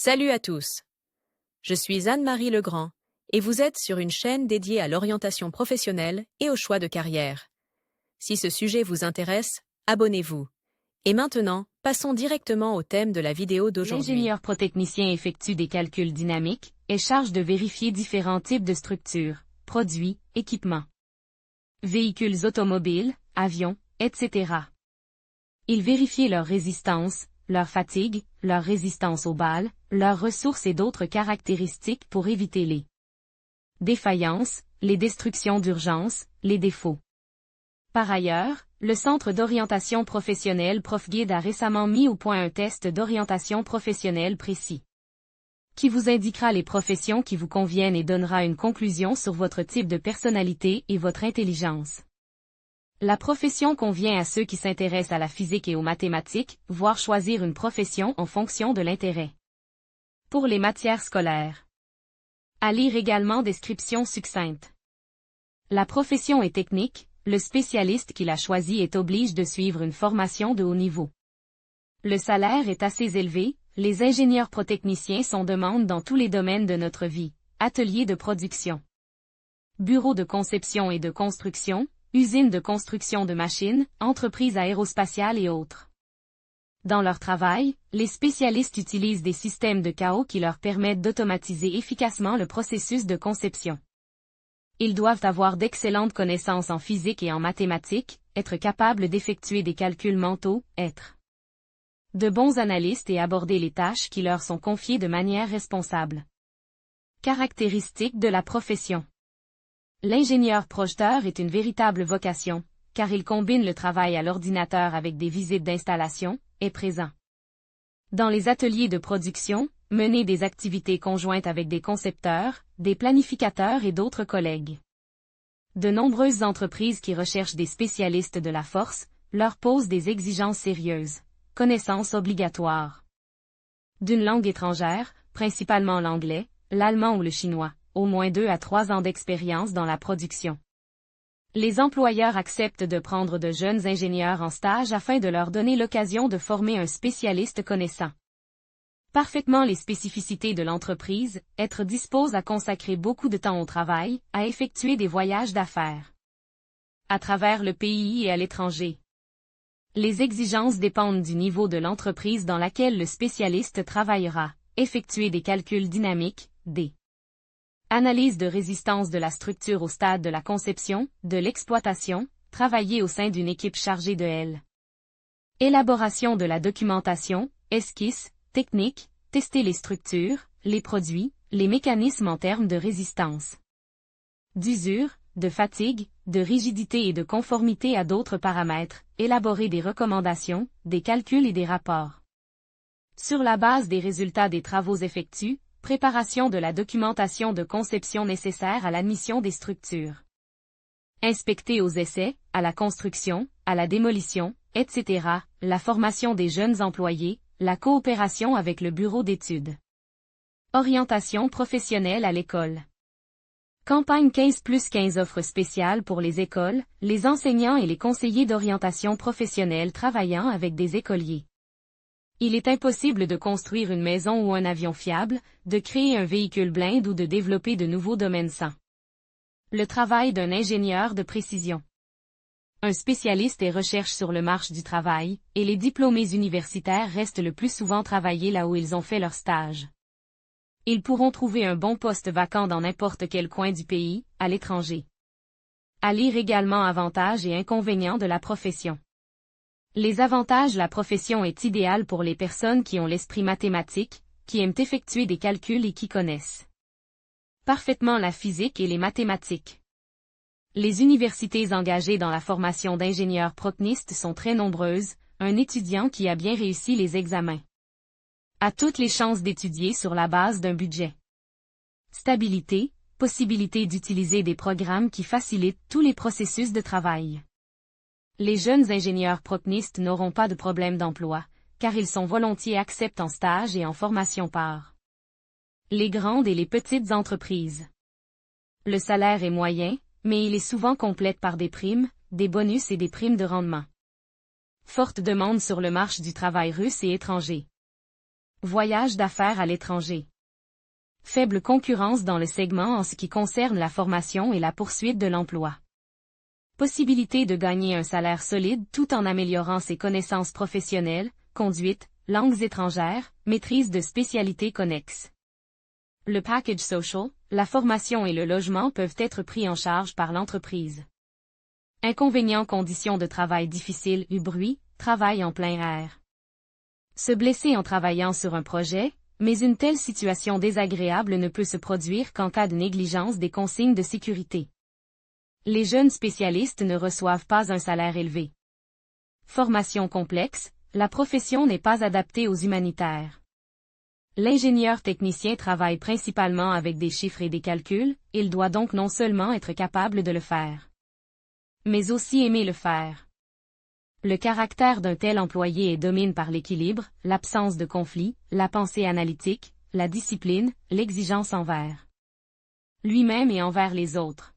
Salut à tous. Je suis Anne-Marie Legrand et vous êtes sur une chaîne dédiée à l'orientation professionnelle et au choix de carrière. Si ce sujet vous intéresse, abonnez-vous. Et maintenant, passons directement au thème de la vidéo d'aujourd'hui. L'ingénieur protechnicien effectue des calculs dynamiques et charge de vérifier différents types de structures, produits, équipements, véhicules automobiles, avions, etc. Il vérifie leur résistance, leur fatigue, leur résistance aux balles, leurs ressources et d'autres caractéristiques pour éviter les défaillances, les destructions d'urgence, les défauts. Par ailleurs, le Centre d'orientation professionnelle ProfGuide a récemment mis au point un test d'orientation professionnelle précis, qui vous indiquera les professions qui vous conviennent et donnera une conclusion sur votre type de personnalité et votre intelligence. La profession convient à ceux qui s'intéressent à la physique et aux mathématiques, voire choisir une profession en fonction de l'intérêt. Pour les matières scolaires. À lire également description succincte. La profession est technique, le spécialiste qui l'a choisi est obligé de suivre une formation de haut niveau. Le salaire est assez élevé, les ingénieurs protechniciens sont demandés dans tous les domaines de notre vie, ateliers de production, bureaux de conception et de construction, usines de construction de machines, entreprises aérospatiales et autres. Dans leur travail, les spécialistes utilisent des systèmes de chaos qui leur permettent d'automatiser efficacement le processus de conception. Ils doivent avoir d'excellentes connaissances en physique et en mathématiques, être capables d'effectuer des calculs mentaux, être de bons analystes et aborder les tâches qui leur sont confiées de manière responsable. Caractéristiques de la profession. L'ingénieur projeteur est une véritable vocation, car il combine le travail à l'ordinateur avec des visites d'installation, est présent dans les ateliers de production, mener des activités conjointes avec des concepteurs, des planificateurs et d'autres collègues. De nombreuses entreprises qui recherchent des spécialistes de la force, leur posent des exigences sérieuses. Connaissances obligatoires d'une langue étrangère, principalement l'anglais, l'allemand ou le chinois, au moins 2 à 3 ans d'expérience dans la production. Les employeurs acceptent de prendre de jeunes ingénieurs en stage afin de leur donner l'occasion de former un spécialiste connaissant parfaitement les spécificités de l'entreprise, être dispose à consacrer beaucoup de temps au travail, à effectuer des voyages d'affaires à travers le pays et à l'étranger. Les exigences dépendent du niveau de l'entreprise dans laquelle le spécialiste travaillera, effectuer des calculs dynamiques, des analyses de résistance de la structure au stade de la conception, de l'exploitation, travailler au sein d'une équipe chargée de l'. Élaboration de la documentation, esquisse, technique, tester les structures, les produits, les mécanismes en termes de résistance, d'usure, de fatigue, de rigidité et de conformité à d'autres paramètres, élaborer des recommandations, des calculs et des rapports. Sur la base des résultats des travaux effectués, préparation de la documentation de conception nécessaire à l'admission des structures. Inspecter aux essais, à la construction, à la démolition, etc., la formation des jeunes employés, la coopération avec le bureau d'études. Orientation professionnelle à l'école. Campagne 15+15 offre spéciale pour les écoles, les enseignants et les conseillers d'orientation professionnelle travaillant avec des écoliers. Il est impossible de construire une maison ou un avion fiable, de créer un véhicule blindé ou de développer de nouveaux domaines sans le travail d'un ingénieur de précision. Un spécialiste et recherche sur le marché du travail, et les diplômés universitaires restent le plus souvent travailler là où ils ont fait leur stage. Ils pourront trouver un bon poste vacant dans n'importe quel coin du pays, à l'étranger. À lire également avantages et inconvénients de la profession. Les avantages. La profession est idéale pour les personnes qui ont l'esprit mathématique, qui aiment effectuer des calculs et qui connaissent parfaitement la physique et les mathématiques. Les universités engagées dans la formation d'ingénieurs prochnistes sont très nombreuses, un étudiant qui a bien réussi les examens a toutes les chances d'étudier sur la base d'un budget. Stabilité, possibilité d'utiliser des programmes qui facilitent tous les processus de travail. Les jeunes ingénieurs prochnistes n'auront pas de problème d'emploi, car ils sont volontiers acceptés en stage et en formation par les grandes et les petites entreprises. Le salaire est moyen, mais il est souvent complète par des primes, des bonus et des primes de rendement. Forte demande sur le marché du travail russe et étranger. Voyage d'affaires à l'étranger. Faible concurrence dans le segment en ce qui concerne la formation et la poursuite de l'emploi. Possibilité de gagner un salaire solide tout en améliorant ses connaissances professionnelles, conduite, langues étrangères, maîtrise de spécialités connexes. Le package social, la formation et le logement peuvent être pris en charge par l'entreprise. Inconvénients: conditions de travail difficiles, du bruit, travail en plein air. Se blesser en travaillant sur un projet, mais une telle situation désagréable ne peut se produire qu'en cas de négligence des consignes de sécurité. Les jeunes spécialistes ne reçoivent pas un salaire élevé. Formation complexe, la profession n'est pas adaptée aux humanitaires. L'ingénieur technicien travaille principalement avec des chiffres et des calculs, il doit donc non seulement être capable de le faire, mais aussi aimer le faire. Le caractère d'un tel employé est dominé par l'équilibre, l'absence de conflit, la pensée analytique, la discipline, l'exigence envers lui-même et envers les autres.